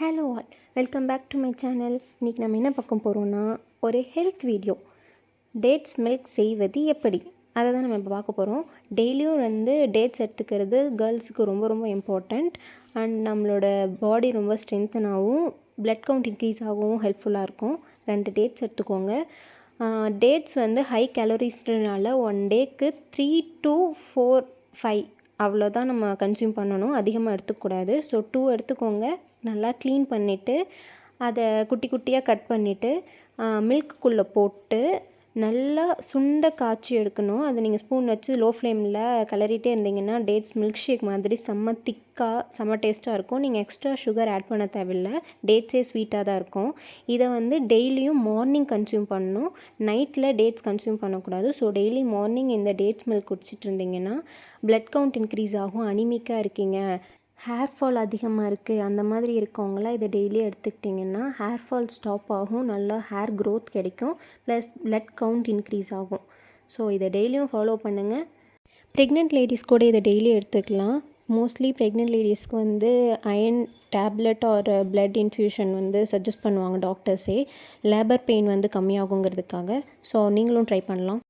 Hello all, welcome back to my channel. இன்றைக்கி நம்ம என்ன பார்க்க போகிறோன்னா, ஒரு ஹெல்த் வீடியோ. டேட்ஸ் மில்க் செய்வது எப்படி, அதை தான் நம்ம இப்போ பார்க்க போகிறோம். டெய்லியும் டேட்ஸ் எடுத்துக்கிறது கேர்ள்ஸுக்கு ரொம்ப ரொம்ப இம்பார்ட்டண்ட். அண்ட் நம்மளோட பாடி ரொம்ப ஸ்ட்ரென்த்தனாகவும் பிளட் கவுண்ட் இன்க்ரீஸ் ஆகவும் ஹெல்ப்ஃபுல்லாக இருக்கும். 2 டேட்ஸ் எடுத்துக்கோங்க. டேட்ஸ் ஹை கேலரிஸ்னால 1 டேக்கு 3 to 4, 5 அவ்வளோதான் நம்ம கன்சியூம் பண்ணணும். அதிகமாக எடுத்துக்கூடாது. ஸோ 2 எடுத்துக்கோங்க. நல்லா க்ளீன் பண்ணிவிட்டு அதை குட்டி குட்டியாக கட் பண்ணிவிட்டு மில்க்குள்ளே போட்டு நல்லா சுண்ட காய்ச்சி எடுக்கணும். அதை நீங்கள் ஸ்பூன் வச்சு லோ ஃப்ளேமில் கிளறிட்டே இருந்தீங்கன்னா டேட்ஸ் மில்க் ஷேக் மாதிரி செம்ம திக்காக செம்ம டேஸ்ட்டாக இருக்கும். நீங்கள் எக்ஸ்ட்ரா சுகர் ஆட் பண்ண தேவையில்லை. டேட்ஸே ஸ்வீட்டாக தான் இருக்கும். இதை டெய்லியும் மார்னிங் கன்சியூம் பண்ணணும். நைட்டில் டேட்ஸ் கன்சியூம் பண்ணக்கூடாது. ஸோ டெய்லி மார்னிங் இந்த டேட்ஸ் மில்க் குடிச்சிட்டு இருந்தீங்கன்னா பிளட் கவுண்ட் இன்க்ரீஸ் ஆகும். அனிமிக்காக இருக்கீங்க, ஹேர் ஃபால் அதிகமாக இருக்குது, அந்த மாதிரி இருக்கவங்களாம் இதை டெய்லி எடுத்துக்கிட்டிங்கன்னா ஹேர் ஃபால் ஸ்டாப் ஆகும். நல்லா ஹேர் க்ரோத் கிடைக்கும். ப்ளஸ் பிளட் கவுண்ட் இன்க்ரீஸ் ஆகும். ஸோ இதை டெய்லியும் ஃபாலோ பண்ணுங்கள். ப்ரெக்னென்ட் லேடிஸ் கூட இதை டெய்லி எடுத்துக்கலாம். மோஸ்ட்லி ப்ரெக்னென்ட் லேடிஸ்க்கு iron tablet or blood infusion suggest பண்ணுவாங்க டாக்டர்ஸே. லேபர் பெயின் கம்மியாகுங்கிறதுக்காக. ஸோ நீங்களும் ட்ரை பண்ணலாம்.